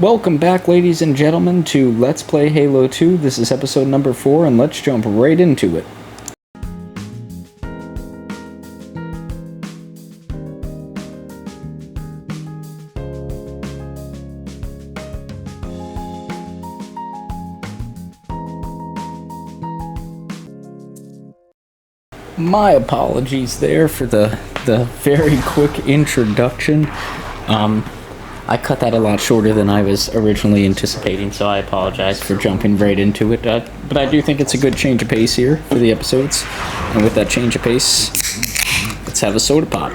Welcome back, ladies and gentlemen, to Let's Play Halo 2. This is episode number 4, and let's jump right into it. My apologies there for the very quick introduction. I cut that a lot shorter than I was originally anticipating, so I apologize for jumping right into it. But I do think it's a good change of pace here for the episodes. And with that change of pace, let's have a soda pop.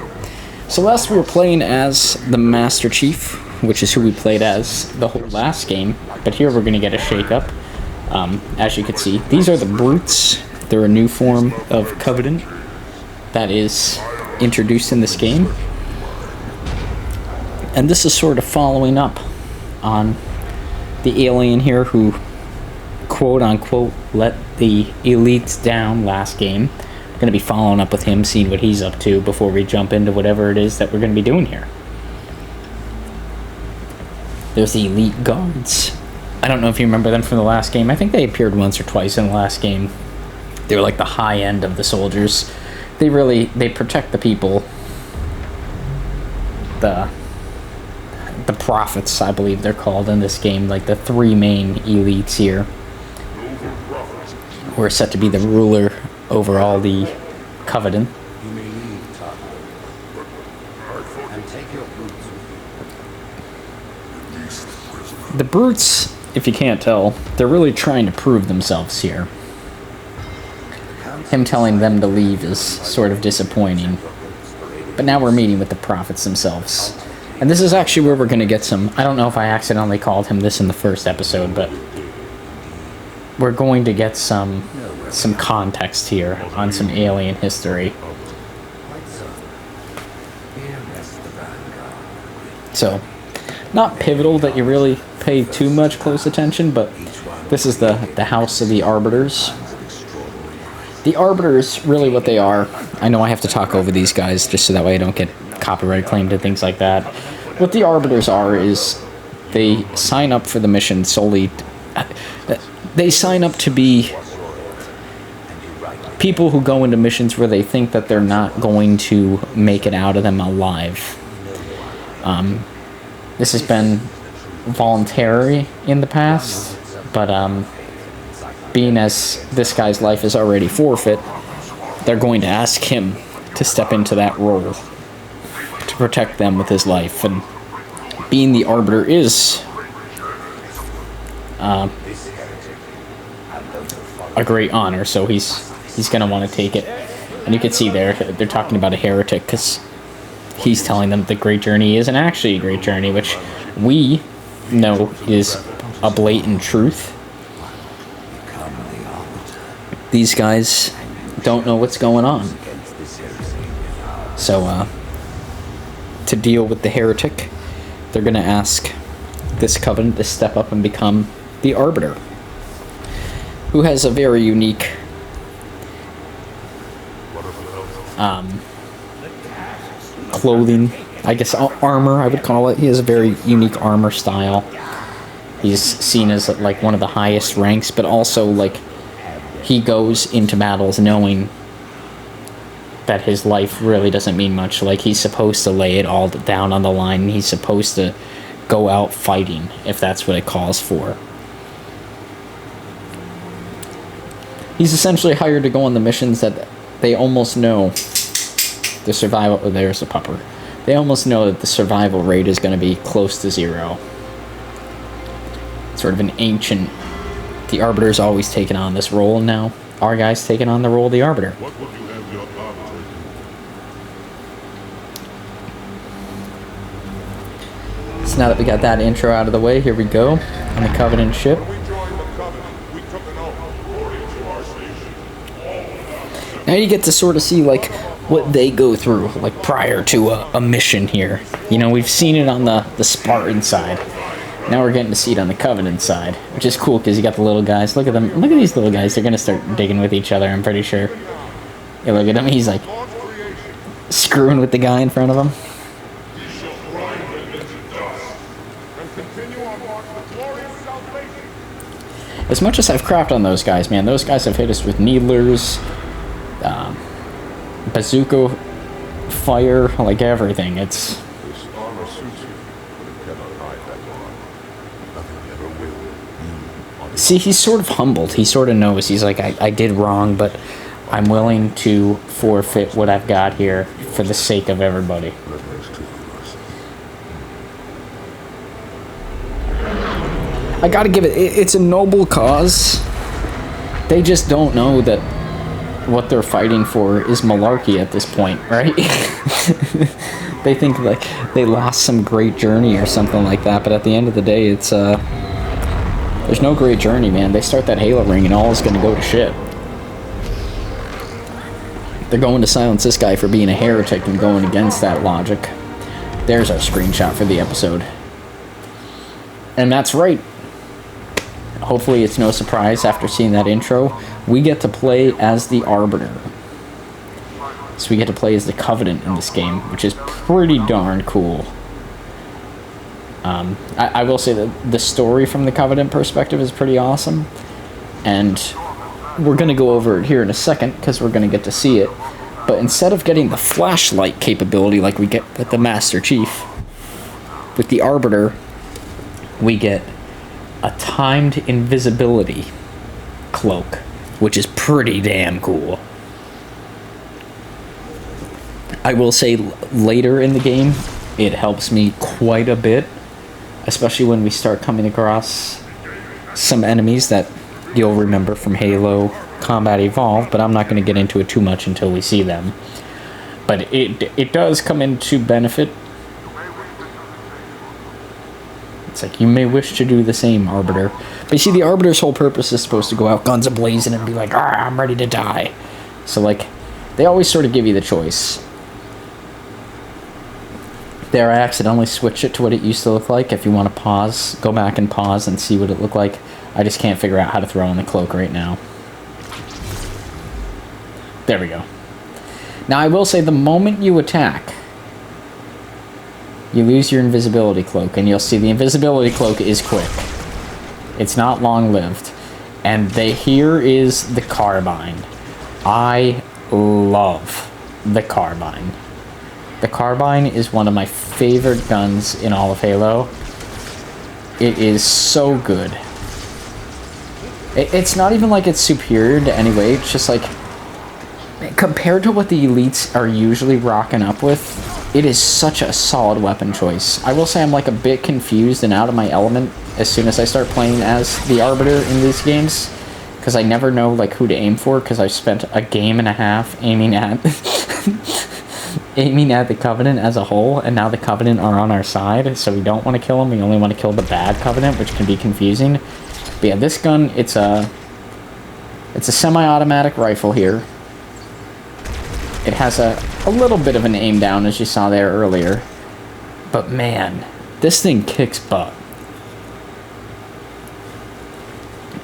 So last we were playing as the Master Chief, which is who we played as the whole last game. But here we're going to get a shake-up. As you can see, these are the Brutes. They're a new form of Covenant that is introduced in this game. And this is sort of following up on the alien here who, quote-unquote, let the elites down last game. We're going to be following up with him, seeing what he's up to before we jump into whatever it is that we're going to be doing here. There's the elite guards. I don't know if you remember them from the last game. I think they appeared once or twice in the last game. They were like the high end of the soldiers. They protect the people. The prophets, I believe they're called in this game, like the three main elites here, who are set to be the ruler over all the Covenant. The Brutes, if you can't tell, they're really trying to prove themselves here. Him telling them to leave is sort of disappointing. But now we're meeting with the prophets themselves. And this is actually where we're going to get some... I don't know if I accidentally called him this in the first episode, but... we're going to get some context here on some alien history. So, not pivotal that you really pay too much close attention, but this is the house of the Arbiters. The Arbiters, really what they are... I know I have to talk over these guys just so that way I don't get copyright claimed and things like that. What the Arbiters are is they sign up for the mission solely... They sign up to be people who go into missions where they think that they're not going to make it out of them alive. This has been voluntary in the past, but being as this guy's life is already forfeit, they're going to ask him to step into that role to protect them with his life. And being the Arbiter is a great honor, so he's gonna want to take it. And you can see they're talking about a heretic because he's telling them the great journey isn't actually a great journey, which we know is a blatant truth. These guys don't know what's going on. So, to deal with the heretic, they're going to ask this Covenant to step up and become the Arbiter, who has a very unique clothing, I guess armor I would call it. He has a very unique armor style. He's seen as like one of the highest ranks, but also like he goes into battles knowing that his life really doesn't mean much. Like, he's supposed to lay it all down on the line. He's supposed to go out fighting, if that's what it calls for. He's essentially hired to go on the missions that they almost know the survival... Oh, there's a pupper. They almost know that the survival rate is going to be close to zero. Sort of an ancient... The Arbiter's always taken on this role, and now our guy's taking on the role of the Arbiter. So now that we got that intro out of the way, here we go on the Covenant ship. Now you get to sort of see like what they go through, like prior to a mission here. You know, we've seen it on the Spartan side. Now we're getting to see it on the Covenant side, which is cool because you got the little guys. Look at them. Look at these little guys. They're going to start digging with each other, I'm pretty sure. Yeah, look at him. He's like screwing with the guy in front of him. As much as I've crapped on those guys, man, those guys have hit us with needlers, bazooka fire, like everything. It's... This armor suits you, but it cannot hide that armor. Nothing ever will. You are the See, he's sort of humbled. He sort of knows. He's like, I did wrong, but I'm willing to forfeit what I've got here for the sake of everybody. that makes two of us. I gotta give it's a noble cause. They just don't know that what they're fighting for is malarkey at this point, right? They think like they lost some great journey or something like that, but at the end of the day, it's there's no great journey, man. They start that Halo ring and all is gonna go to shit. They're going to silence this guy for being a heretic and going against that logic. There's our screenshot for the episode. And that's right. Hopefully it's no surprise after seeing that intro. We get to play as the Arbiter. So we get to play as the Covenant in this game, which is pretty darn cool. I will say that the story from the Covenant perspective is pretty awesome. And we're going to go over it here in a second, because we're going to get to see it. But instead of getting the flashlight capability like we get with the Master Chief, with the Arbiter, we get a timed invisibility cloak, which is pretty damn cool. I will say later in the game, it helps me quite a bit, especially when we start coming across some enemies that you'll remember from Halo Combat Evolved, but I'm not going to get into it too much until we see them. But it does come into benefit. It's like, you may wish to do the same, Arbiter. But you see, the Arbiter's whole purpose is supposed to go out guns a-blazing and be like, I'm ready to die. So, like, they always sort of give you the choice. There, I accidentally switched it to what it used to look like. If you want to pause, go back and pause and see what it looked like. I just can't figure out how to throw in the cloak right now. There we go. Now, I will say, the moment you attack, you lose your invisibility cloak, and you'll see the invisibility cloak is quick. It's not long-lived. And here is the carbine. I love the carbine. The carbine is one of my favorite guns in all of Halo. It is so good. It's not even like it's superior to any way. It's just like, compared to what the elites are usually rocking up with, it is such a solid weapon choice. I will say I'm like a bit confused and out of my element as soon as I start playing as the Arbiter in these games, because I never know like who to aim for, because I've spent a game and a half aiming at aiming at the Covenant as a whole, and now the Covenant are on our side, so we don't want to kill them. We only want to kill the bad Covenant, which can be confusing. But yeah, this gun, it's a semi-automatic rifle here. It has a little bit of an aim down, as you saw there earlier. But man, this thing kicks butt.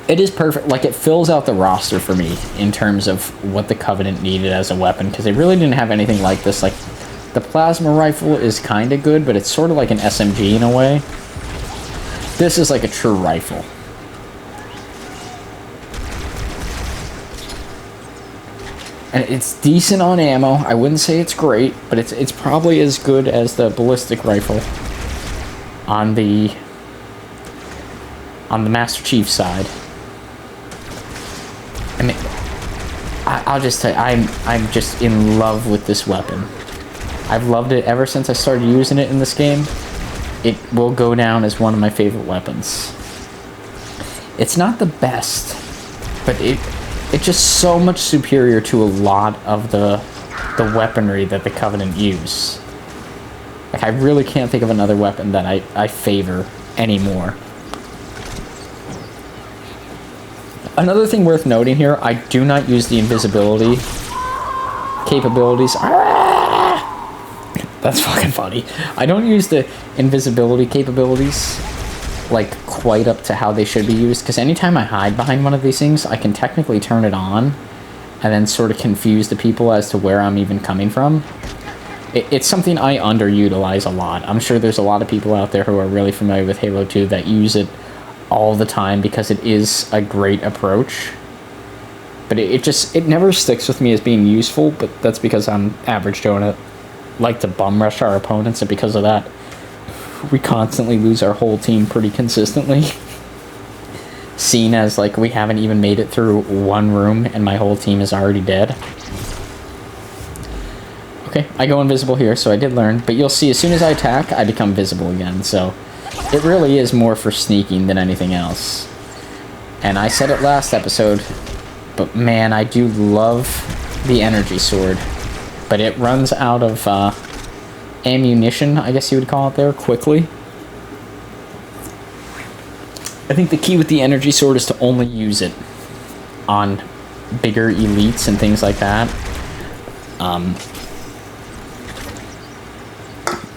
It is perfect. Like, it fills out the roster for me in terms of what the Covenant needed as a weapon, because they really didn't have anything like this. Like, the plasma rifle is kind of good, but it's sort of like an SMG in a way. This is like a true rifle. And it's decent on ammo. I wouldn't say it's great, but it's probably as good as the ballistic rifle on the Master Chief side. I mean, I'll just tell you, I'm just in love with this weapon. I've loved it ever since I started using it in this game. It will go down as one of my favorite weapons. It's not the best, but it's just so much superior to a lot of the weaponry that the Covenant use. Like, I really can't think of another weapon that I favor anymore. Another thing worth noting here, I do not use the invisibility capabilities. That's fucking funny. I don't use the invisibility capabilities like quite up to how they should be used, because anytime I hide behind one of these things, I can technically turn it on and then sort of confuse the people as to where I'm even coming from. it's something I underutilize a lot. I'm sure there's a lot of people out there who are really familiar with Halo 2 that use it all the time because it is a great approach. But it never sticks with me as being useful, but that's because I'm average Joe and I like to bum rush our opponents, and because of that, we constantly lose our whole team pretty consistently. Seen as, like, we haven't even made it through one room and my whole team is already dead. Okay, I go invisible here, so I did learn, but you'll see as soon as I attack, I become visible again, so it really is more for sneaking than anything else. And I said it last episode, but man, I do love the energy sword. But it runs out of ammunition, I guess you would call it there, quickly. I think the key with the energy sword is to only use it on bigger elites and things like that.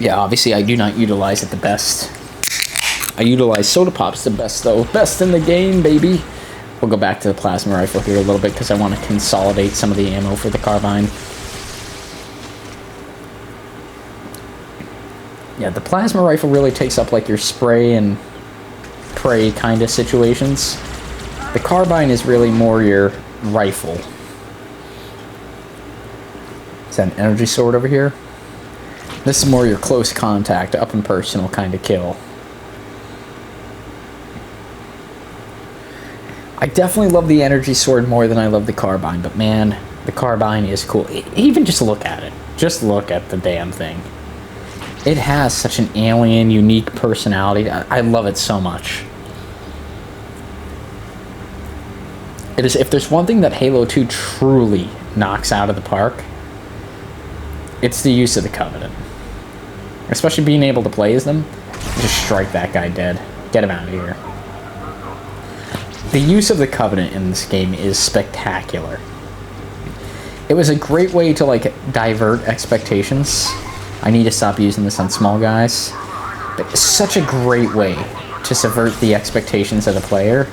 Yeah, obviously I do not utilize it the best. I utilize soda pops the best, though. Best in the game, baby. We'll go back to the plasma rifle here a little bit because I want to consolidate some of the ammo for the carbine. Yeah, the plasma rifle really takes up like your spray and pray kind of situations. The carbine is really more your rifle. Is that an energy sword over here? This is more your close contact, up and personal kind of kill. I definitely love the energy sword more than I love the carbine, but man, the carbine is cool. Even just look at it. Just look at the damn thing. It has such an alien, unique personality. I love it so much. It is, if there's one thing that Halo 2 truly knocks out of the park, it's the use of the Covenant. Especially being able to play as them. Just strike that guy dead. Get him out of here. The use of the Covenant in this game is spectacular. It was a great way to, like, divert expectations. I need to stop using this on small guys. But it's such a great way to subvert the expectations of the player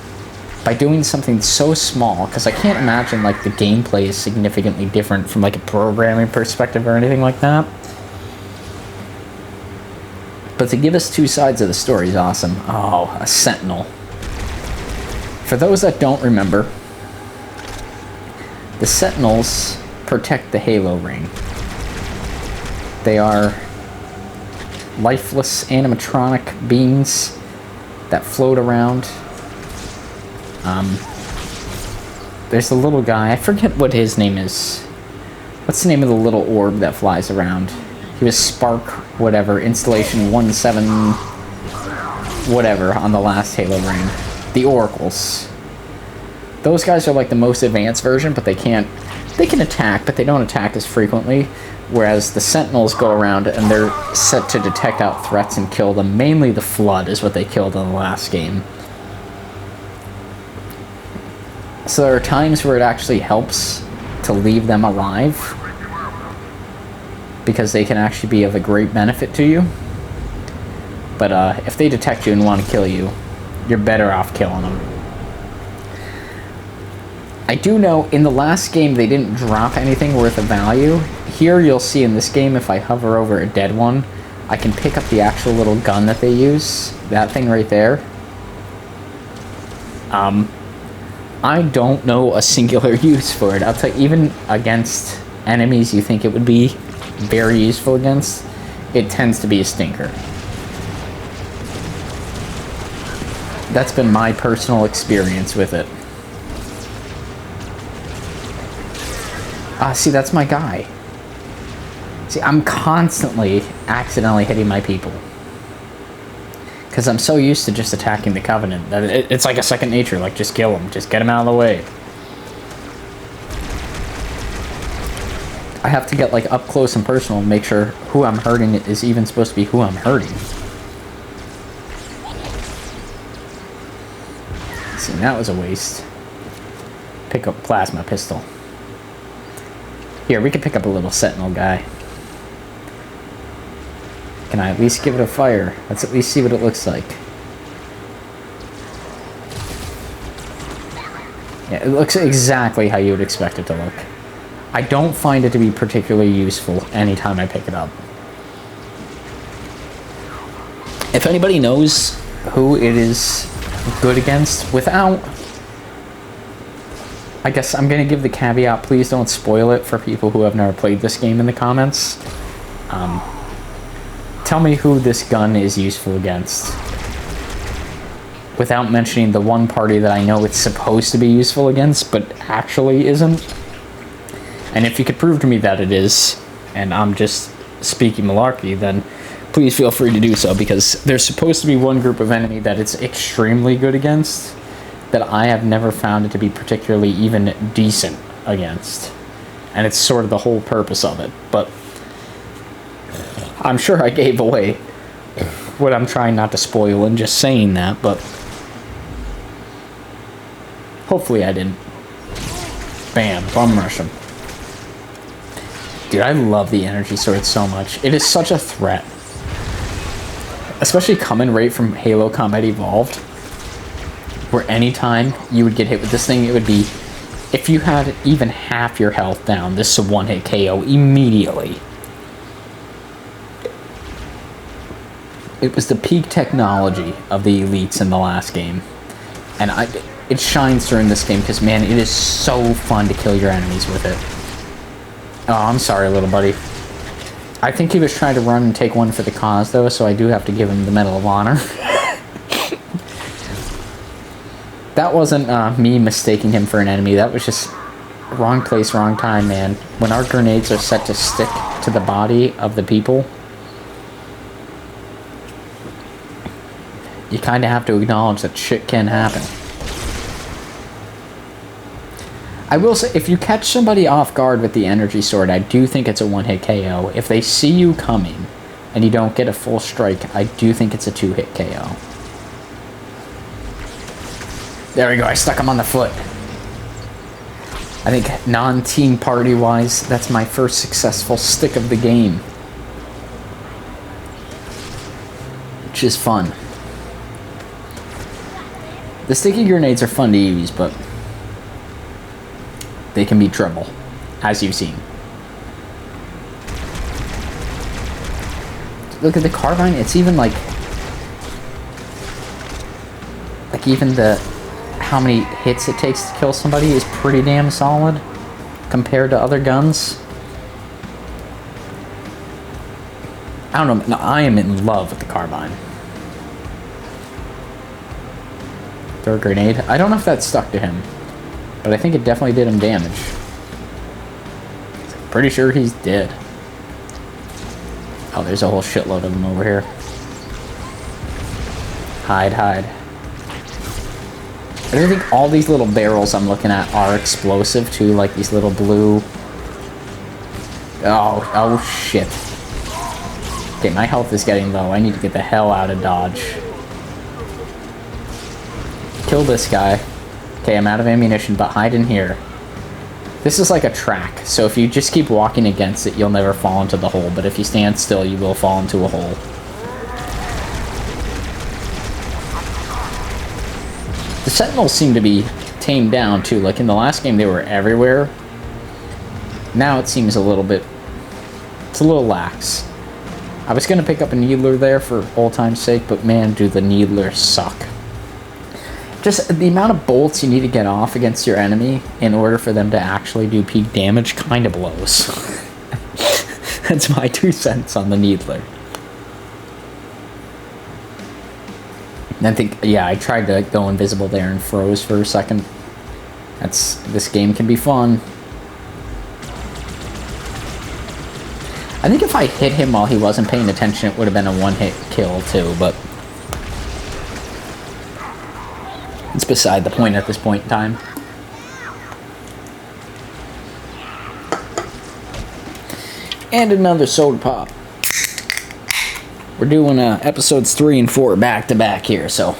by doing something so small, because I can't imagine, like, the gameplay is significantly different from, like, a programming perspective or anything like that. But to give us two sides of the story is awesome. Oh, a Sentinel. For those that don't remember, the Sentinels protect the Halo ring. They are lifeless animatronic beings that float around. There's the little guy. I forget what his name is. What's the name of the little orb that flies around? He was Spark whatever, installation 17 whatever on the last Halo ring. The Oracles. Those guys are like the most advanced version, but they can attack, but they don't attack as frequently. Whereas the Sentinels go around and they're set to detect out threats and kill them. Mainly the Flood is what they killed in the last game. So there are times where it actually helps to leave them alive, because they can actually be of a great benefit to you. But if they detect you and want to kill you, you're better off killing them. I do know in the last game they didn't drop anything worth of value. Here you'll see in this game, if I hover over a dead one, I can pick up the actual little gun that they use. That thing right there. I don't know a singular use for it. I'll tell you, even against enemies you think it would be very useful against, it tends to be a stinker. That's been my personal experience with it. See, that's my guy. See, I'm constantly accidentally hitting my people. Because I'm so used to just attacking the Covenant that it's like a second nature. Like, just kill them. Just get them out of the way. I have to get, like, up close and personal and make sure who I'm hurting is even supposed to be who I'm hurting. See, that was a waste. Pick up plasma pistol. Here, we can pick up a little Sentinel guy. Can I at least give it a fire? Let's at least see what it looks like. Yeah, it looks exactly how you would expect it to look. I don't find it to be particularly useful anytime I pick it up. If anybody knows who it is good against without... I guess I'm going to give the caveat, please don't spoil it for people who have never played this game in the comments. Tell me who this gun is useful against. Without mentioning the one party that I know it's supposed to be useful against, but actually isn't. And if you could prove to me that it is, and I'm just speaking malarkey, then please feel free to do so, because there's supposed to be one group of enemy that it's extremely good against, that I have never found it to be particularly even decent against. And it's sort of the whole purpose of it. But I'm sure I gave away what I'm trying not to spoil in just saying that, but hopefully I didn't. Bam, bum rush him. Dude, I love the energy sword so much. It is such a threat. Especially coming right from Halo Combat Evolved, where anytime you would get hit with this thing, it would be, if you had even half your health down, this is a one-hit KO immediately. It was the peak technology of the elites in the last game. And it shines through in this game, because man, it is so fun to kill your enemies with it. Oh, I'm sorry, little buddy. I think he was trying to run and take one for the cause, though, so I do have to give him the Medal of Honor. That wasn't me mistaking him for an enemy. That was just wrong place, wrong time, man. When our grenades are set to stick to the body of the people, you kind of have to acknowledge that shit can happen. I will say, if you catch somebody off guard with the energy sword, I do think it's a one-hit KO. If they see you coming and you don't get a full strike, I do think it's a two-hit KO. There we go, I stuck him on the foot. I think non-team party-wise, that's my first successful stick of the game. Which is fun. The sticky grenades are fun to use, but they can be trouble, as you've seen. Look at the carbine, it's even like even the how many hits it takes to kill somebody is pretty damn solid compared to other guns. I don't know, no, I am in love with the carbine. Throw a grenade. I don't know if that stuck to him, but I think it definitely did him damage. Pretty sure he's dead. Oh, there's a whole shitload of them over here. Hide, hide. I don't think all these little barrels I'm looking at are explosive too, like these little blue... Oh shit. Okay, my health is getting low. I need to get the hell out of Dodge. Kill this guy. Okay, I'm out of ammunition, but hide in here. This is like a track, so if you just keep walking against it, you'll never fall into the hole, but if you stand still, you will fall into a hole. The Sentinels seem to be tamed down, too. Like, in the last game, they were everywhere. Now it seems a little bit... It's a little lax. I was going to pick up a Needler there for old time's sake, but man, do the Needlers suck. Just the amount of bolts you need to get off against your enemy in order for them to actually do peak damage kind of blows. That's my 2 cents on the Needler. And I think, yeah, I tried to go invisible there and froze for a second. This game can be fun. I think if I hit him while he wasn't paying attention, it would have been a one-hit kill too, but it's beside the point at this point in time. And another soda pop. We're doing episodes 3 and 4 back to back here, so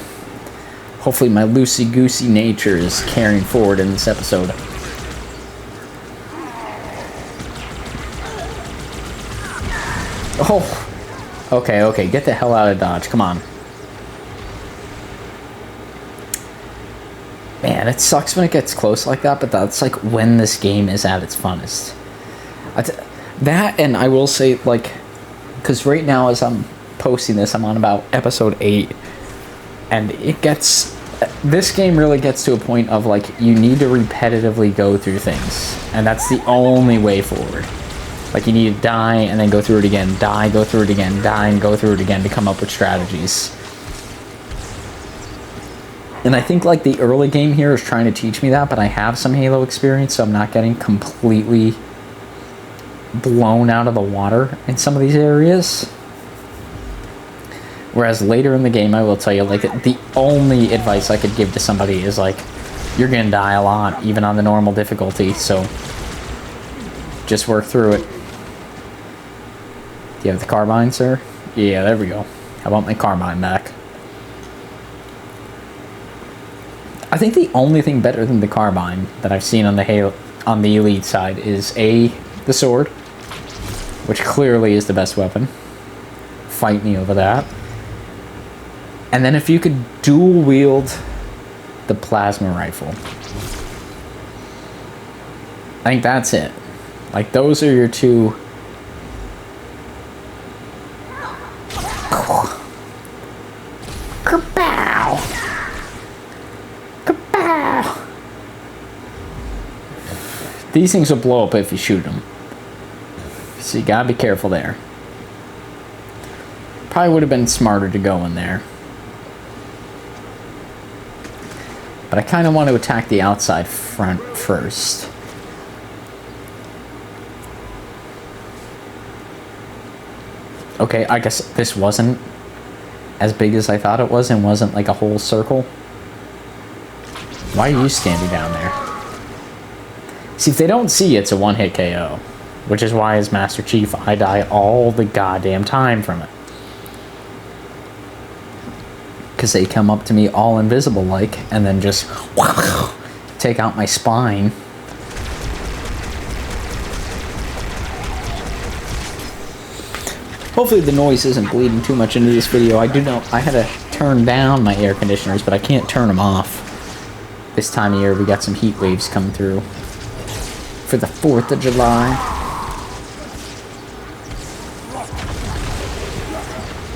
hopefully my loosey-goosey nature is carrying forward in this episode. Oh! Okay, get the hell out of Dodge, come on. Man, it sucks when it gets close like that, but that's like when this game is at its funnest. That, and I will say, like, because right now as I'm posting this, I'm on about episode 8, and this game really gets to a point of, like, you need to repetitively go through things, and that's the only way forward. Like, you need to die and then go through it again, die, go through it again, die and go through it again to come up with strategies. And I think, like, the early game here is trying to teach me that, but I have some Halo experience, so I'm not getting completely blown out of the water in some of these areas. Whereas later in the game, I will tell you, like, the only advice I could give to somebody is, like, you're gonna die a lot, even on the normal difficulty, so just work through it. Do you have the carbine, sir? Yeah, there we go. How about my carbine back? I think the only thing better than the carbine that I've seen on the Elite side is the sword, which clearly is the best weapon. Fight me over that. And then if you could dual wield the plasma rifle, I think that's it. Like, those are your two. Kapow! Kapow! These things will blow up if you shoot them. So you gotta be careful there. Probably would have been smarter to go in there. But I kind of want to attack the outside front first. Okay, I guess this wasn't as big as I thought it was and wasn't like a whole circle. Why are you standing down there? See, if they don't see you, it's a one-hit KO. Which is why, as Master Chief, I die all the goddamn time from it. Because they come up to me all invisible-like, and then just take out my spine. Hopefully the noise isn't bleeding too much into this video. I do know I had to turn down my air conditioners, but I can't turn them off. This time of year, we got some heat waves coming through for the 4th of July.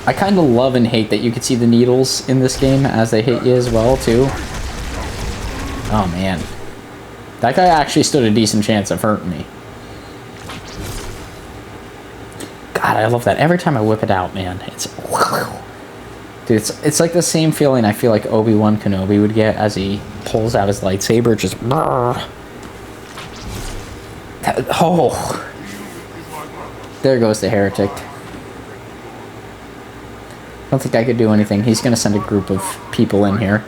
I kind of love and hate that you can see the needles in this game as they hit you as well, too. Oh, man. That guy actually stood a decent chance of hurting me. God, I love that. Every time I whip it out, man, it's... Dude, it's like the same feeling I feel like Obi-Wan Kenobi would get as he pulls out his lightsaber. Just... Oh! There goes the heretic. I don't think I could do anything. He's going to send a group of people in here.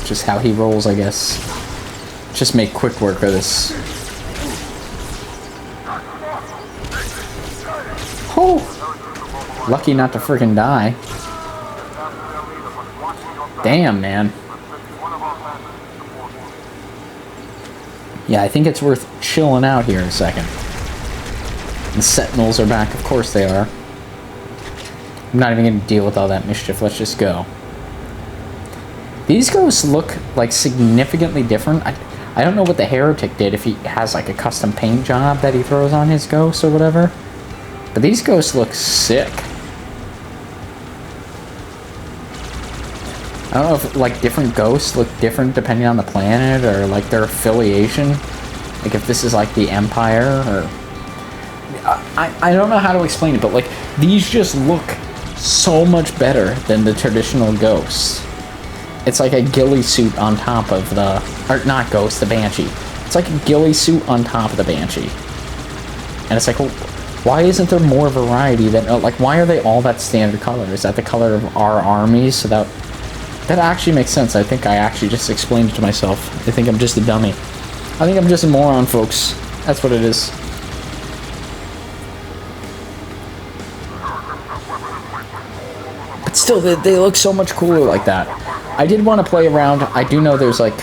Just how he rolls, I guess. Just make quick work of this. Oh! Lucky not to freaking die. Damn, man. Yeah, I think it's worth chilling out here a second. The Sentinels are back. Of course they are. I'm not even going to deal with all that mischief. Let's just go. These ghosts look like significantly different. I don't know what the heretic did, if he has like a custom paint job that he throws on his ghosts or whatever. But these ghosts look sick. I don't know if like different ghosts look different depending on the planet or like their affiliation. Like if this is like the Empire or... I don't know how to explain it, but like these just look so much better than the traditional ghosts. It's like a ghillie suit on top of the... Or not ghost, the Banshee. It's like a ghillie suit on top of the Banshee. And it's like, well, why isn't there more variety than... Like, why are they all that standard color? Is that the color of our armies? So that actually makes sense. I think I actually just explained it to myself. I think I'm just a dummy. I think I'm just a moron, folks. That's what it is. But still, they look so much cooler like that. I did want to play around. I do know there's like...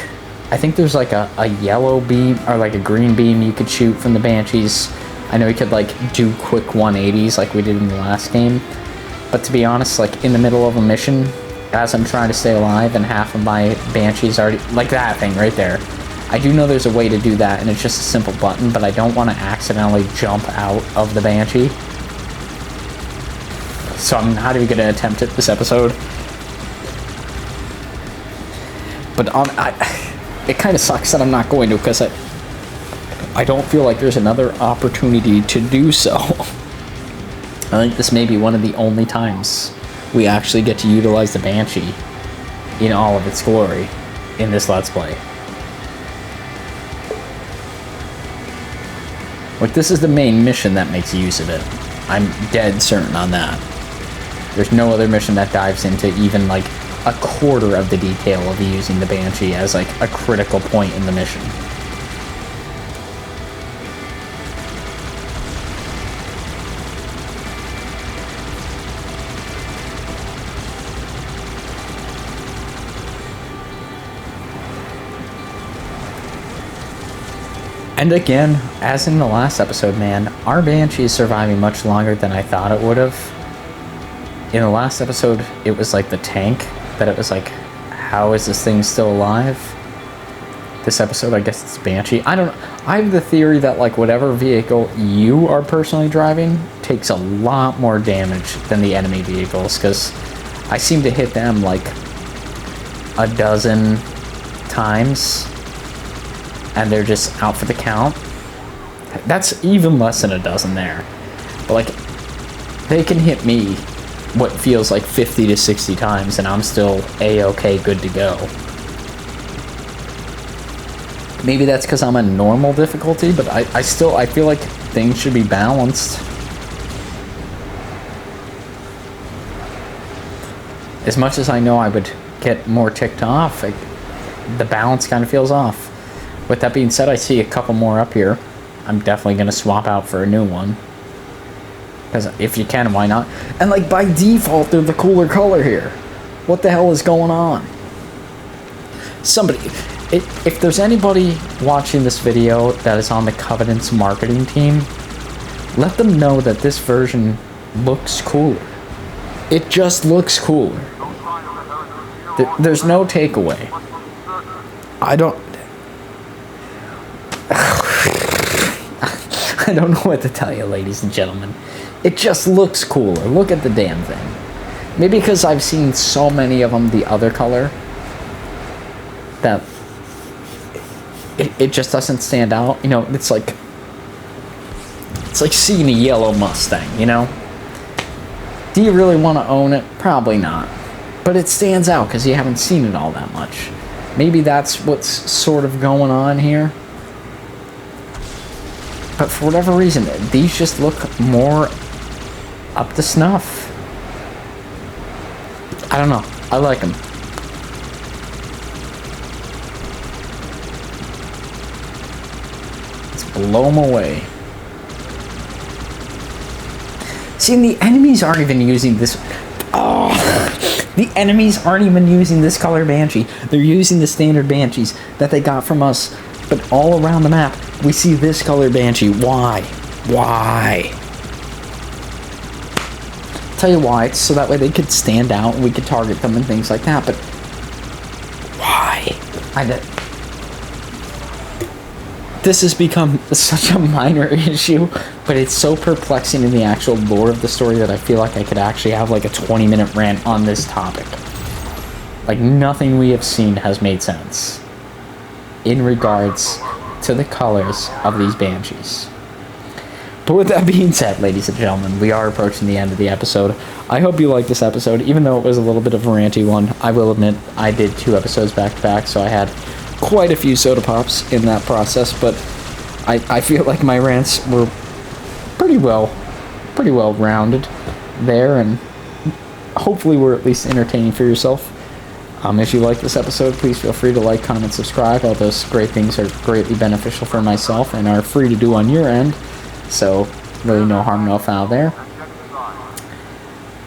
I think there's like a yellow beam or like a green beam you could shoot from the Banshees. I know you could like do quick 180s like we did in the last game. But to be honest, like in the middle of a mission, as I'm trying to stay alive and half of my Banshees already... Like that thing right there. I do know there's a way to do that, and it's just a simple button, but I don't want to accidentally jump out of the Banshee. So I'm not even going to attempt it this episode. But it kind of sucks that I'm not going to, because I don't feel like there's another opportunity to do so. I think this may be one of the only times we actually get to utilize the Banshee in all of its glory in this Let's Play. Like, this is the main mission that makes use of it. I'm dead certain on that. There's no other mission that dives into even, like, a quarter of the detail of using the Banshee as, like, a critical point in the mission. And again, as in the last episode, man, our Banshee is surviving much longer than I thought it would have. In the last episode, it was like the tank, that it was like, how is this thing still alive? This episode, I guess it's Banshee. I have the theory that, like, whatever vehicle you are personally driving takes a lot more damage than the enemy vehicles, because I seem to hit them like a dozen times, and they're just out for the count. That's even less than a dozen there. But, like, they can hit me what feels like 50 to 60 times, and I'm still A-okay, good to go. Maybe that's because I'm on normal difficulty, but I feel like things should be balanced. As much as I know I would get more ticked off, the balance kind of feels off. With that being said, I see a couple more up here. I'm definitely going to swap out for a new one. Because if you can, why not? And, like, by default, they're the cooler color here. What the hell is going on? Somebody, if there's anybody watching this video that is on the Covenant's marketing team, let them know that this version looks cooler. It just looks cooler. There's no takeaway. I don't know what to tell you, ladies and gentlemen. It just looks cooler. Look at the damn thing. Maybe because I've seen so many of them the other color that it just doesn't stand out. You know, it's like seeing a yellow Mustang, you know? Do you really want to own it? Probably not. But it stands out because you haven't seen it all that much. Maybe that's what's sort of going on here. But for whatever reason, these just look more up to snuff. I don't know. I like them. Let's blow them away. See, the enemies aren't even using this. Oh, the enemies aren't even using this color Banshee. They're using the standard Banshees that they got from us. But all around the map, we see this color Banshee. Why? Why? Tell you why. It's so that way they could stand out and we could target them and things like that. But why? This has become such a minor issue, but it's so perplexing in the actual lore of the story that I feel like I could actually have like a 20-minute rant on this topic. Like, nothing we have seen has made sense in regards to the colors of these Banshees. But with that being said, ladies and gentlemen, we are approaching the end of the episode. I hope you liked this episode, even though it was a little bit of a ranty one. I will admit, I did 2 episodes back to back, so I had quite a few soda pops in that process, but I feel like my rants were pretty well rounded there, and hopefully were at least entertaining for yourself. If you like this episode, please feel free to like, comment, subscribe. All those great things are greatly beneficial for myself and are free to do on your end. So, really no harm, no foul there.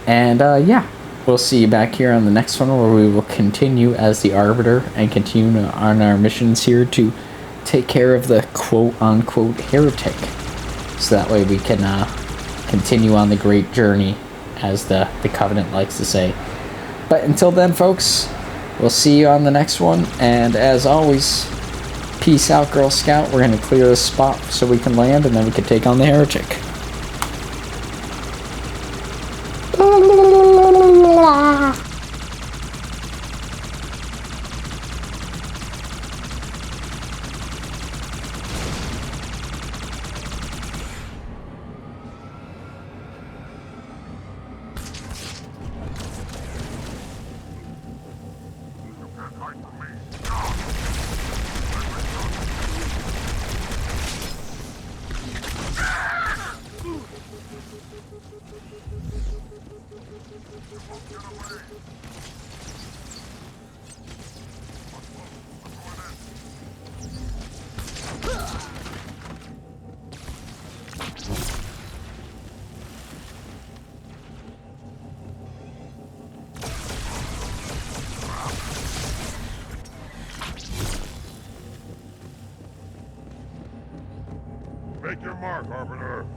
And, yeah, we'll see you back here on the next one, where we will continue as the Arbiter and continue on our missions here to take care of the quote-unquote heretic. So that way we can continue on the great journey, as the Covenant likes to say. But until then, folks, we'll see you on the next one, and as always, peace. Peace out, Girl Scout. We're gonna clear this spot so we can land, and then we can take on the heretic. Make your mark, Arbiter.